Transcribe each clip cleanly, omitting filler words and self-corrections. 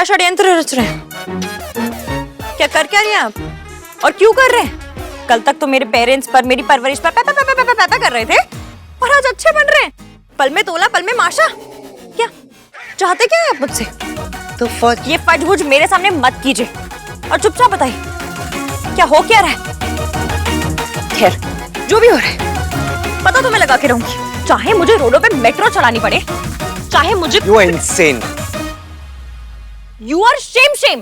षड्यंत्र रच रहे हैं? क्या कर क्या रहे हैं आप और क्यों कर रहे हैं? कल तक तो मेरे पेरेंट्स पर, मेरी परवरिश पर पैपा कर रहे थे और आज अच्छे बन रहे हैं। पल में तोला पल में माशा। क्या चाहते क्या है आप मुझसे? तो ये फजबुज मेरे सामने मत कीजिए और चुपचाप बताइए क्या हो क्या रहा है। खैर जो भी हो रहा है पता तो मैं लगा के रहूंगी, चाहे मुझे रोडों पे मेट्रो चलानी पड़े, चाहे मुझे। You are insane. You are shame.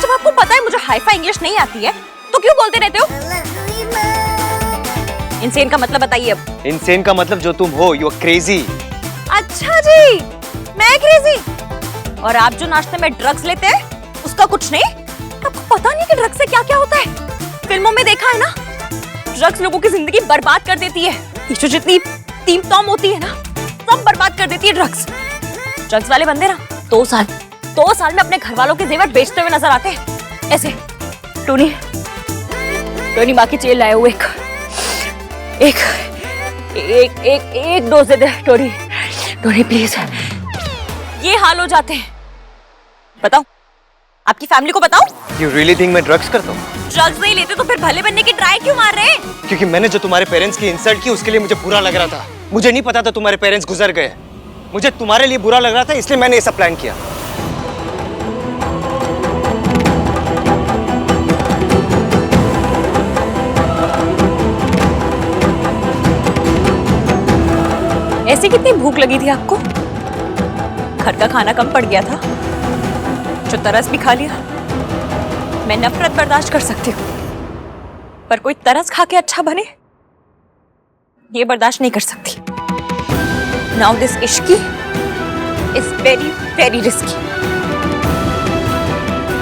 जब आपको पता है मुझे हाई-फाई इंग्लिश नहीं आती है तो क्यों बोलते रहते हो? इंसेन का मतलब बताइए अब। इंसेन का मतलब जो तुम हो, you are crazy. अच्छा जी, मैं क्रेजी। और आप जो नाश्ते में ड्रग्स लेते हैं उसका कुछ नहीं? आपको पता नहीं कि ड्रग्स से क्या क्या होता है? फिल्मों में देखा है ना, ड्रग्स लोगों की जिंदगी बर्बाद कर देती है। ये जो जितनी टीम टॉम होती है ना, सब बर्बाद कर देती है ड्रग्स। ड्रग्स वाले बंदे ना 2 साल में अपने घर वालों के जेवर बेचते हुए नजर आते हैं। ऐसे टोनी माँ की चेल लाए हुए एक dose they they Tony please. ये हाल हो जाते हैं। बताओ आपकी फैमिली को बताओ। You really think मैं ड्रग्स करता हूँ? ड्रग्स नहीं लेते तो फिर भले बनने की ट्राई क्यों मार रहे हैं? क्योंकि मैंने जो तुम्हारे पेरेंट्स की इंसल्ट की उसके लिए मुझे बुरा लग रहा था। मुझे नहीं पता था तुम्हारे पेरेंट्स गुजर गए। मुझे तुम्हारे लिए बुरा लग रहा था इसलिए मैंने ये सब प्लान किया। ऐसी कितनी भूख लगी थी आपको? घर का खाना कम पड़ गया था, जो तरस भी खा लिया। मैं नफरत बर्दाश्त कर सकती हूँ, पर कोई तरस खा के अच्छा बने ये बर्दाश्त नहीं कर सकती। Now this Ishki is very very risky.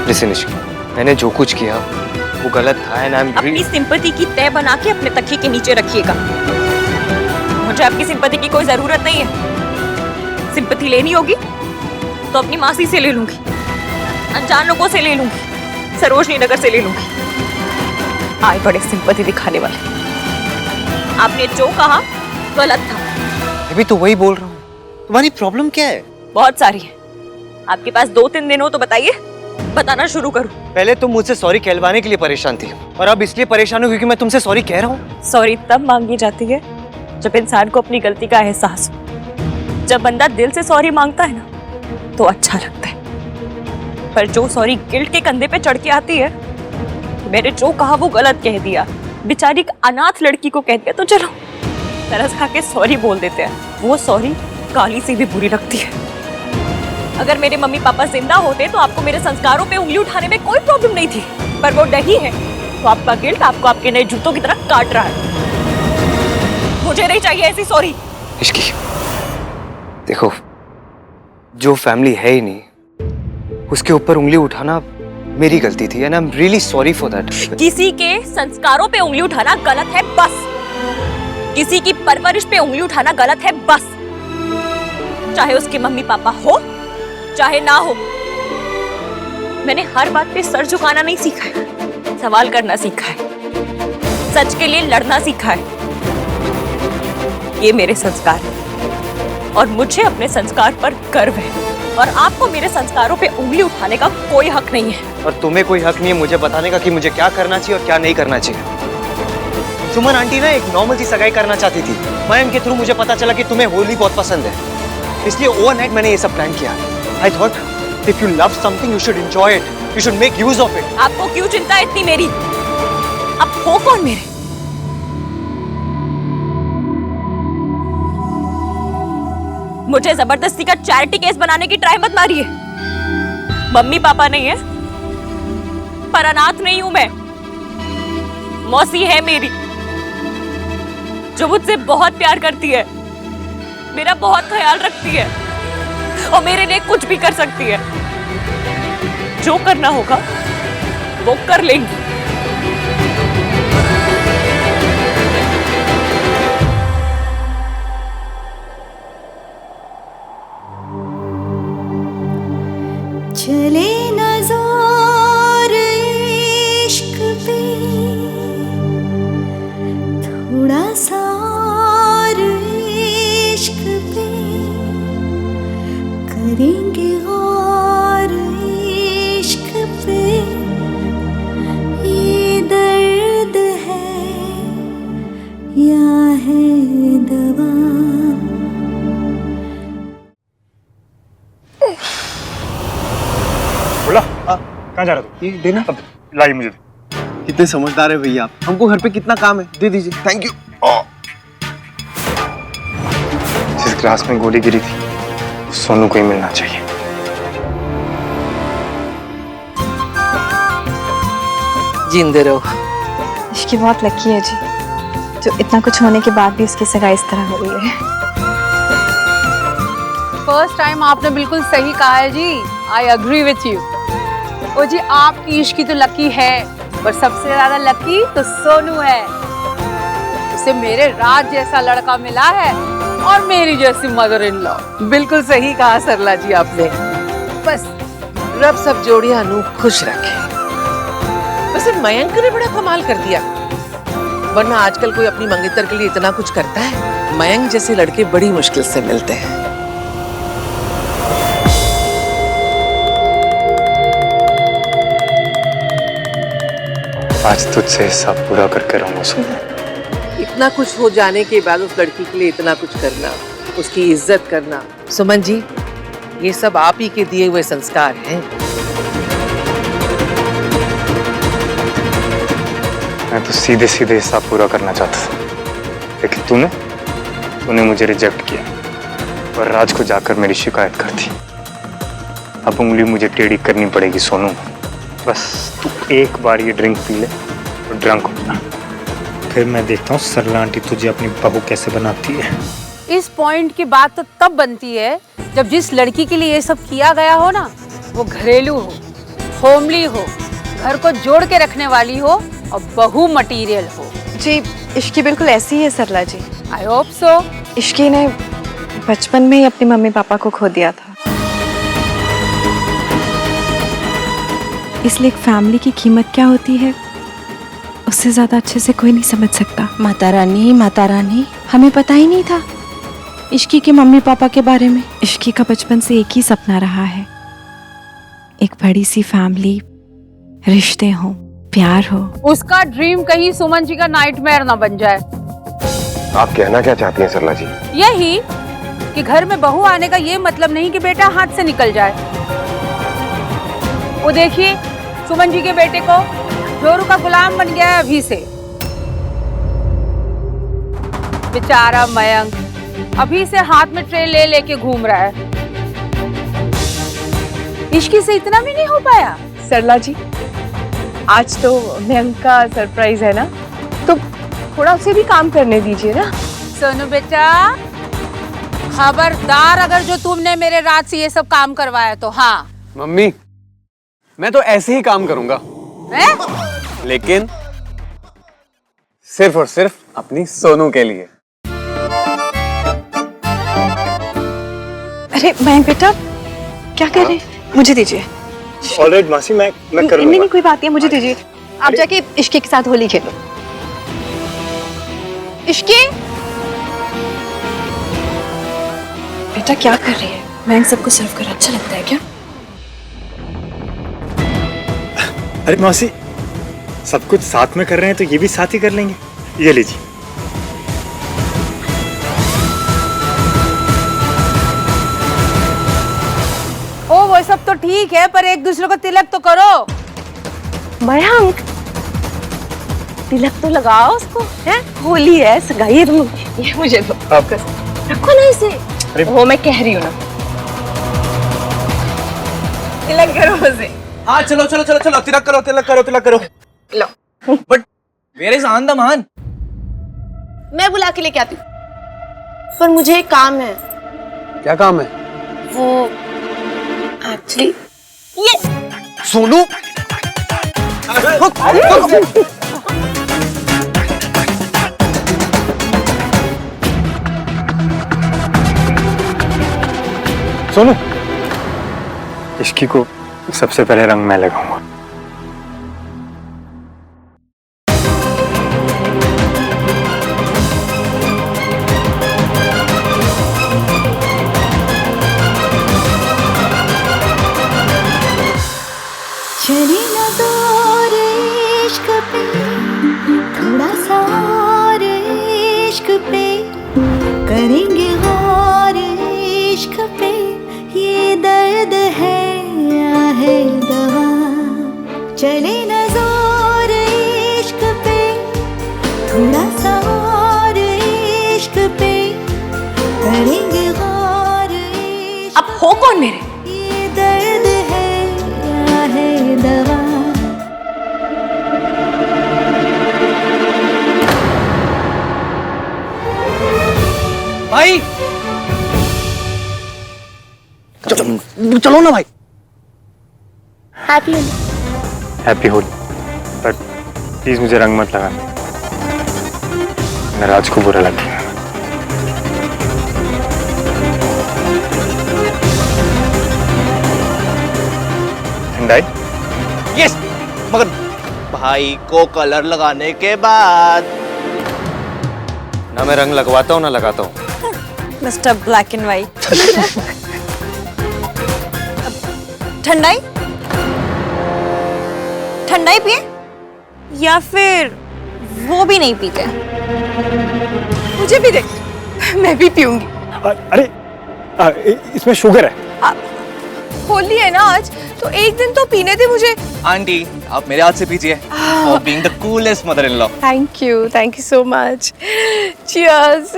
Listen Ishki, मैंने जो कुछ किया वो गलत था एंड आई एम अपनी सिंपैथी की तय बना के अपने तकिए के नीचे रखिएगा। मुझे आपकी सिंपैथी की कोई जरूरत नहीं है। सिंपैथी लेनी होगी तो अपनी मासी से ले लूंगी, अनजान लोगों से ले लूंगी, सरोजनी नगर से ले लूंगी। आए बड़े सिंपैथी दिखाने वाले। आपने जो कहा गलत था। अभी तो वही बोल रहा हूँ। तुम्हारी प्रॉब्लम क्या है? बहुत सारी है। आपके पास 2-3 दिन हो तो बताइए, बताना शुरू करूं। पहले तुम मुझसे सॉरी कहलवाने के लिए परेशान थी और अब इसलिए परेशान हो क्योंकि मैं तुमसे सॉरी कह रहा हूँ। सॉरी तब मांगी जाती है जब इंसान को अपनी गलती का एहसास हो। जब बंदा दिल से सॉरी मांगता है ना तो अच्छा लगता है, पर जो सॉरी गिल्ट के कंधे पे चढ़ के आती है, मैंने जो कहा वो गलत कह दिया, बेचारी अनाथ लड़की को कह दिया, तो चलो तरस खा के सॉरी बोल देते हैं। वो सॉरी काली से भी बुरी लगती है। अगर मेरे मम्मी पापा जिंदा होते तो आपको मेरे संस्कारों पे उंगली उठाने में कोई प्रॉब्लम नहीं थी, पर वो नहीं है तो आपका गिल्ट आपको आपके नए जूतों की तरह काट रहा है। मुझे नहीं चाहिए ऐसी सॉरी। इश्की, देखो जो फैमिली है ही नहीं उसके ऊपर उंगली उठाना मेरी गलती थी and I am really sorry for that. किसी के संस्कारों पे उंगली उठाना गलत है बस। किसी की परवरिश पे उंगली उठाना गलत है बस। चाहे उसके मम्मी पापा हो चाहे ना हो। मैंने हर बात पे सर झुकाना नहीं सीखा है, सवाल करना सीखा है, सच के लिए लड़ना सीखा है। ये मेरे संस्कार है और मुझे अपने संस्कार पर गर्व है और आपको मेरे संस्कारों पे उंगली उठाने का कोई हक नहीं है। और तुम्हें कोई हक नहीं है मुझे बताने का कि मुझे क्या करना चाहिए और क्या नहीं करना चाहिए। सुमन आंटी ना एक नॉर्मल सी सगाई करना चाहती थी। मयंक के थ्रू मुझे पता चला कि तुम्हें होली बहुत पसंद है, इसलिए ओवरनाइट मैंने ये सब प्लान किया। I thought if you love something you should enjoy it, you should make use of it. आपको क्यों चिंता है इतनी मेरी? आप हो कौन मेरे? मुझे जबरदस्ती का चैरिटी केस बनाने की ट्राई मत मारिए। मम्मी पापा नहीं है, पर अनाथ नहीं हूं मैं। मौसी है मेरी जो मुझसे बहुत प्यार करती है, मेरा बहुत ख्याल रखती है और मेरे लिए कुछ भी कर सकती है। जो करना होगा वो कर लेंगी। चले नज़ार इश्क पे थोड़ा सा इश्क पे करेंगे गौर। कहाँ जा रहा तू? ये देना। अब लाई मुझे दे। कितने समझदार है भैया आप। हमको घर पे कितना काम है, दे दीजिए। Thank you. जिस ग्लास में गोली गिरी थी वो सोनू को ही मिलना चाहिए। जिंदे रहो। इसकी बहुत लकी है जी, जो इतना कुछ होने के बाद भी उसकी सगाई इस तरह हो गई है। फर्स्ट टाइम आपने बिल्कुल सही कहा है जी। I agree with you. ओ जी, आपकी इश्क की तो लकी है, पर सबसे ज्यादा लकी तो सोनू है। उसे मेरे राज जैसा लड़का मिला है और मेरी जैसी मदर इन लॉ। बिल्कुल सही कहा सरला जी आपने। बस रब सब जोड़ियां नू खुश रखे। वैसे मयंक ने बड़ा कमाल कर दिया, वरना आजकल कोई अपनी मंगेतर के लिए इतना कुछ करता है? मयंक जैसे लड़के बड़ी मुश्किल से मिलते हैं। आज तुझसे हिसाब पूरा करके रहूंगा सोनू। इतना कुछ हो जाने के बाद उस लड़की के लिए इतना कुछ करना, उसकी इज्जत करना, सुमन जी ये सब आप ही के दिए हुए संस्कार हैं। मैं तो सीधे सीधे हिसाब पूरा करना चाहता था, लेकिन तूने मुझे रिजेक्ट किया और राज को जाकर मेरी शिकायत कर दी। अब उंगली मुझे टेढ़ी करनी पड़ेगी सोनू। बस तू एक बार ये ड्रिंक पी ले तो ड्रंक हो जा, फिर मैं देखता हूँ सरला आंटी तुझे अपनी बहू कैसे बनाती है। इस पॉइंट की बात तो तब बनती है जब जिस लड़की के लिए ये सब किया गया हो ना, वो घरेलू हो, होमली हो, घर को जोड़ के रखने वाली हो और बहू मटीरियल हो। जी इश्की बिल्कुल ऐसी ही है सरला जी। I hope so. इश्की ने बचपन में ही अपने मम्मी पापा को खो दिया था, इसलिए एक फैमिली की कीमत क्या होती है उससे ज्यादा अच्छे से कोई नहीं समझ सकता। माता रानी, हमें पता ही नहीं था इश्की के मम्मी पापा के बारे में। इश्की का बचपन से एक ही सपना रहा है, एक बड़ी सी फैमिली, रिश्ते हो, प्यार हो। उसका ड्रीम कहीं सुमन जी का नाइटमेयर ना बन जाए। आप कहना क्या चाहती हैं सरला जी? यही कि घर में बहू आने का ये मतलब नहीं कि बेटा हाथ से निकल जाए। वो देखिए सुमन जी के बेटे को जोरू का गुलाम बन गया है अभी से। बेचारा मयंक अभी से हाथ में ट्रे ले लेके घूम रहा है। इश्की से इतना भी नहीं हो पाया। सरला जी, आज तो मयंक का सरप्राइज है ना, तो थोड़ा उसे भी काम करने दीजिए ना। सोनू बेटा, खबरदार अगर जो तुमने मेरे रात से ये सब काम करवाया तो। हाँ मम्मी, मैं तो ऐसे ही काम करूंगा, लेकिन सिर्फ और सिर्फ अपनी सोनू के लिए। अरे मयंक बेटा क्या कर रहे हैं? मुझे दीजिए। ऑलराइट मासी, मैं कर लूंगा। नहीं कोई बात नहीं, मुझे दीजिए। आप जाके इश्की के साथ होली खेलो। इश्की बेटा क्या कर रही है? मयंक सबको सर्व कर अच्छा लगता है क्या? अरे मौसी, सब कुछ साथ में कर रहे हैं तो ये भी साथ ही कर लेंगे। ये लीजिए। ओ वो सब तो ठीक है, पर एक दूसरे को तिलक तो करो। मयंक, तिलक तो लगाओ उसको, है? होली है, सगाई है। तुम ये मुझे दो, रखो ना इसे। अरे वो मैं कह रही हूँ ना, तिलक करो उसे। हाँ चलो चलो चलो चलो, तिलक करो तिलक करो तिलक करो। लो। But where is Andaman? मैं बुला के लेके आती हूँ, पर मुझे एक काम है। क्या काम है? वो एक्चुअली ये सोनू, सोनू, इश्की को सबसे पहले रंग मैं लगाऊंगा। चले ना जोर इश्क पे, थोड़ा सा और इश्क पे, करेंगे गौर इश्क पे, ये दर्द है या है दवा, चले न जोर इश्क पे, थोड़ा सा और इश्क पे, करेंगे गौर इश्क। अब हो कौन मेरे? ये दर्द है या है दवा? भाई चलो ना भाई। हैप्पी होली। बट प्लीज मुझे रंग मत लगाना, मैं राज को बुरा लगेगा। ठंडाई? यस, मगर भाई को कलर लगाने के बाद ना मैं रंग लगवाता हूँ ना लगाता हूँ। Mister black and white. ठंडाई? ठंडाई पिए या फिर वो भी नहीं पीते? मुझे भी दे, मैं भी पीऊंगी। अरे इसमें शुगर है। होली है ना आज, तो एक दिन तो पीने दे मुझे। आंटी आप मेरे हाथ से पीजिए। For being the coolest mother in law. Thank you so much. Cheers.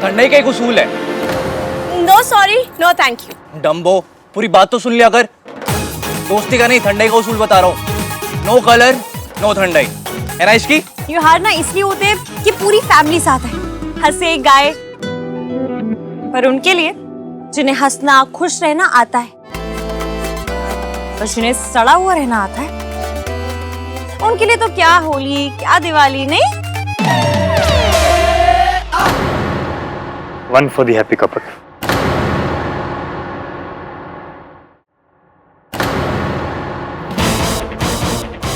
ठंडाई का एक उसूल है। No sorry no thank you. Dumbo पूरी बात तो सुन लिया कर। दोस्ती का नहीं ठंडाई का उसूल बता रहा हूँ। नो कलर नो ठंडाई है ना इसकी। ये हार ना इसलिए होते हैं कि पूरी फैमिली साथ है, हंसे गाए। पर उनके लिए जिन्हें हंसना खुश रहना आता है और जिन्हें सड़ा हुआ रहना आता है, उनके लिए तो क्या होली क्या दिवाली नहीं। One for the happy couple.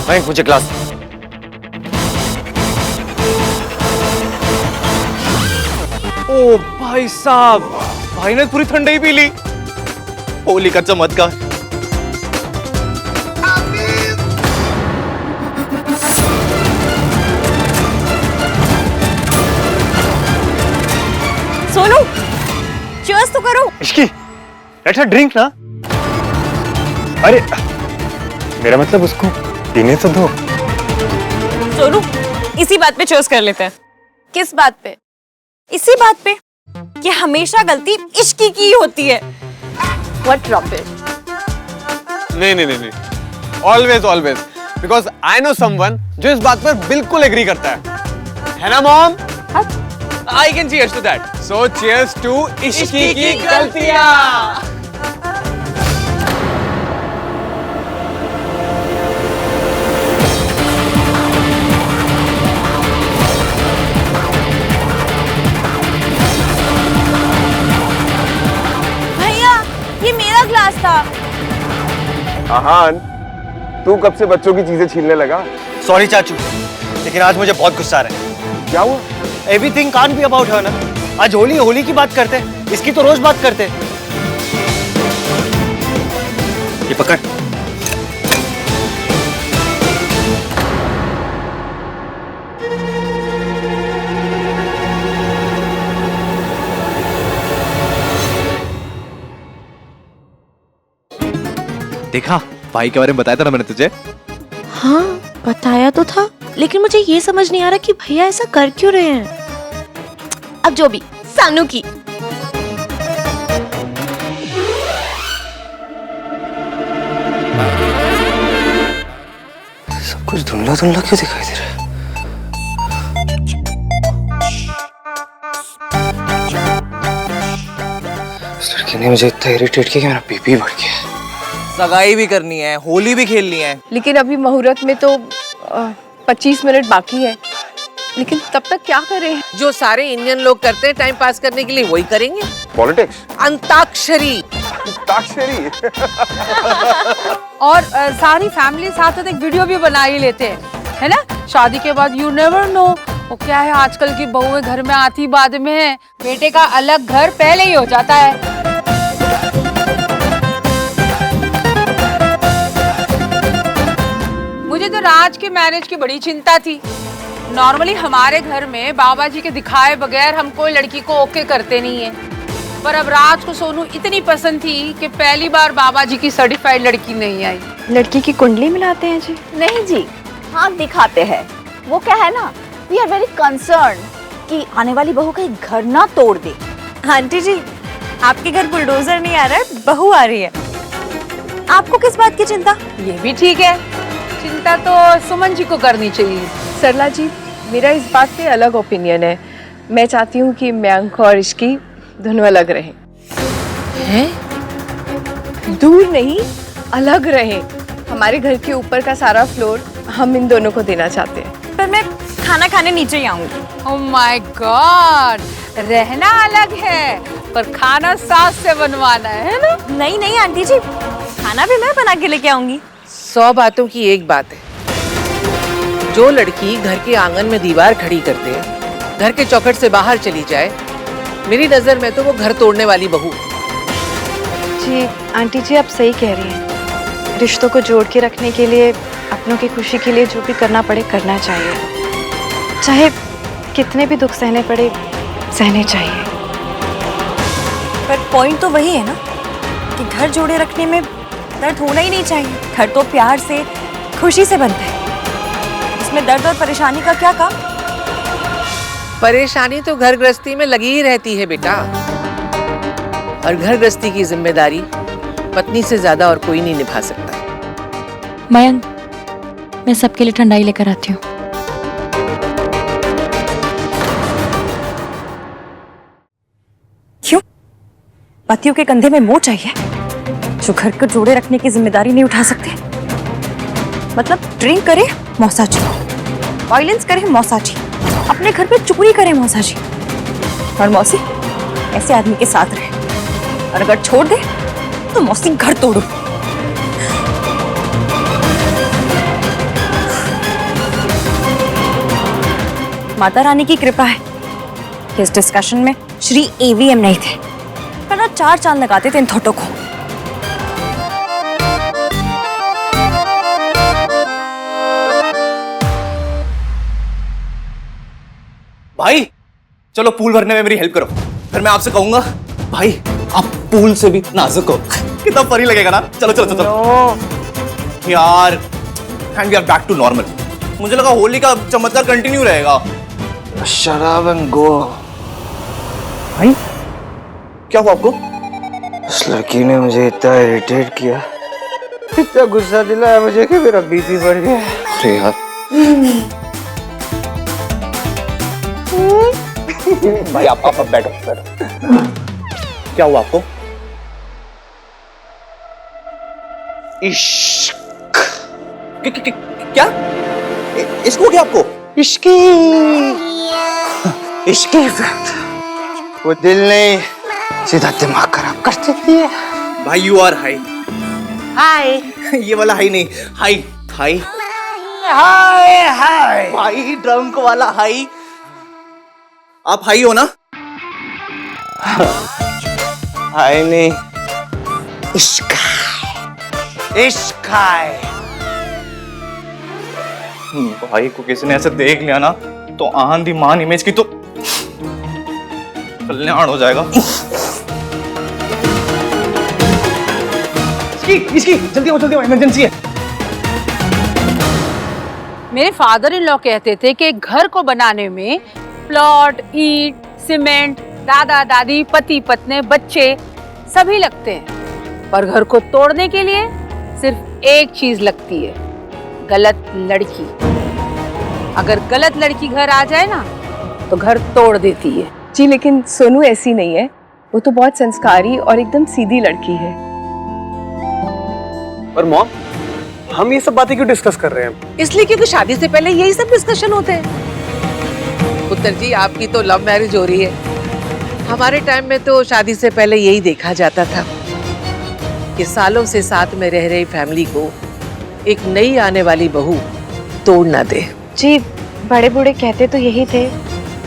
भाई मुझे ग्लास। ओ भाई साहब, भाई ने पूरी ठंडाई पी ली। होली का चमत्कार। सोनू चीयर्स तो करो। इश्की, लेट हर ड्रिंक ना। अरे मेरा मतलब उसको पीने तो दो। सोनू इसी बात पे चीयर्स कर लेते हैं। किस बात पे? इसी बात पे कि हमेशा गलती इश्क की होती है। What rubbish? नहीं, always always, because I know someone जो इस बात पर बिल्कुल एग्री करता है ना mom? I can cheers to that. So cheers to इश्की की गलतियां। ये मेरा ग्लास था। आहान, तू कब से बच्चों की चीजें छीनने लगा? सॉरी चाचू, लेकिन आज मुझे बहुत गुस्सा आ रहा है। क्या हुआ? Everything can't be about her ना। आज होली की बात करते हैं, इसकी तो रोज बात करते हैं। ये पकड़। देखा, भाई के बारे में बताया था ना मैंने तुझे। हाँ बताया तो था, लेकिन मुझे ये समझ नहीं आ रहा कि भैया ऐसा कर क्यों रहे हैं। अब जो भी, सानू की। सब कुछ धुंधला धुंधला क्यों दिखाई दे रहा है? इस लड़की ने मुझे इतना इरिटेट किया कि मेरा बीपी बढ़ गया। सगाई भी करनी है, होली भी खेलनी है। लेकिन अभी मुहूर्त में तो 25 मिनट बाकी है। लेकिन तब तक क्या करें? जो सारे इंडियन लोग करते हैं टाइम पास करने के लिए वही करेंगे। पॉलिटिक्स? अंताक्षरी। और सारी फैमिली साथ साथ एक वीडियो भी बना ही लेते हैं, है ना? शादी के बाद यू नेवर नो, वो क्या है आजकल की बहुएं घर में आती बाद में है। बेटे का अलग घर पहले ही हो जाता है। मुझे तो राज के मैरिज की बड़ी चिंता थी। नॉर्मली हमारे घर में बाबा जी के दिखाए बगैर हम कोई लड़की को ओके करते नहीं है। पर अब राज को सोनू इतनी पसंद थी कि पहली बार बाबा जी की सर्टिफाइड लड़की नहीं आई। लड़की की कुंडली मिलाते हैं जी? नहीं जी, हाँ दिखाते हैं। वो क्या है ना, वी आर वेरी कंसर्न कि आने वाली बहू कहीं घर ना तोड़ दे। आंटी जी, आपके घर बुलडोजर नहीं आ रहा है, बहू आ रही है। आपको किस बात की चिंता? ये भी ठीक है, चिंता तो सुमन जी को करनी चाहिए। सरला जी, मेरा इस बात पे अलग ओपिनियन है। मैं चाहती हूँ कि मयंक और इश्की दोनों अलग रहें। हैं? दूर नहीं, अलग रहें। हमारे घर के ऊपर का सारा फ्लोर हम इन दोनों को देना चाहते हैं। पर मैं खाना खाने नीचे ही आऊंगी। ओह माय गॉड, रहना अलग है पर खाना सास से बनवाना है ना? नहीं नहीं आंटी जी, खाना भी मैं बना के लेके आऊंगी। 100 बातों की एक बात है, जो लड़की घर के आंगन में दीवार खड़ी कर दे, घर के चौखट से बाहर चली जाए, मेरी नजर में तो वो घर तोड़ने वाली बहू। जी आंटी जी, आप सही कह रही हैं। रिश्तों को जोड़ के रखने के लिए, अपनों की खुशी के लिए जो भी करना पड़े करना चाहिए, चाहे कितने भी दुख सहने पड़े सहने चाहिए। पर पॉइंट तो वही है ना कि घर जोड़े रखने में दर्द होना ही नहीं चाहिए। घर तो प्यार से, खुशी से बनता है, इसमें दर्द और परेशानी का क्या काम? परेशानी तो घर गृहस्थी में लगी ही रहती है बेटा, और घर गृहस्थी की जिम्मेदारी पत्नी से ज्यादा और कोई नहीं निभा सकता। मयंक, मैं सबके लिए ठंडाई लेकर आती हूँ। क्यों? पतियों के कंधे में मोह चाहिए जो घर को जोड़े रखने की जिम्मेदारी नहीं उठा सकते? मतलब ड्रिंक करे मौसा जी, वायलेंस करे मौसा जी, अपने घर पे चोरी करे मौसा जी, और मौसी ऐसे आदमी के साथ रहे, और अगर छोड़ दे तो मौसी घर तोड़ो। माता रानी की कृपा है कि इस डिस्कशन में श्री AVM नहीं थे, वरना 4 चांद लगाते थे इन थोटों को। भाई चलो पूल भरने में मेरी हेल्प करो, फिर मैं आपसे कहूंगा भाई आप पूल से भी नाजुक हो। कितना फनी लगेगा ना। चलो चलो चलो यार, and we are back to normal. मुझे लगा होली का चमत्कार कंटिन्यू रहेगा। शराब एंड गो। भाई क्या हुआ आपको? उस लड़की ने मुझे इतना इरिटेट किया, इतना गुस्सा दिलाया मुझे कि मेरा बीपी बढ़ गया। अरे यार भाई आप बैठो बैठो। क्या हुआ आपको? इश्क। क्या इश्क हो गया आपको? इश्की इश्की इफेक्ट, वो दिल नहीं सीधा दिमाग खराब कर देती है। भाई यू आर हाई। हाय। ये वाला हाई नहीं, हाई हाई हाय हाय भाई, ड्रंक वाला हाई। आप हाई हो ना? हाय नहीं, इश्क इश्क है। भाई को किसी ने ऐसे देख लिया ना तो आंधी मान इमेज की तो कल्याण हो जाएगा। इसकी जल्दी आओ इमरजेंसी है। मेरे फादर इन लॉ कहते थे कि घर को बनाने में प्लॉट, ईंट, सीमेंट, दादा दादी, पति पत्नी, बच्चे सभी लगते हैं, पर घर को तोड़ने के लिए सिर्फ एक चीज लगती है, गलत लड़की। अगर गलत लड़की घर आ जाए ना तो घर तोड़ देती है। जी लेकिन सोनू ऐसी नहीं है, वो तो बहुत संस्कारी और एकदम सीधी लड़की है। पर मॉम, हम ये सब बातें क्यों डिस्कस कर रहे हैं? इसलिए क्योंकि शादी से पहले यही सब डिस्कशन होते हैं। पुत्र जी, आपकी तो लव मैरिज हो रही है। हमारे टाइम में तो शादी से पहले यही देखा जाता था कि सालों से साथ में रह रही फैमिली को एक नई आने वाली बहू तोड़ ना दे। जी बड़े बूढ़े कहते तो यही थे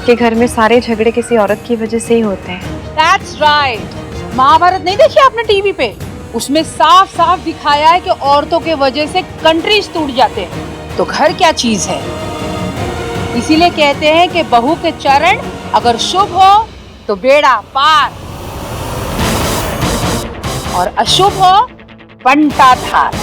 कि घर में सारे झगड़े किसी औरत की वजह से ही होते हैं। That's right। महाभारत नहीं देखी आपने टीवी पे? उसमें साफ साफ दिखाया है कि औरतों के वजह से कंट्रीज टूट जाते हैं, तो घर क्या चीज है। इसीलिए कहते हैं कि बहू के चरण अगर शुभ हो तो बेड़ा पार। और अशुभ हो बंटा थार।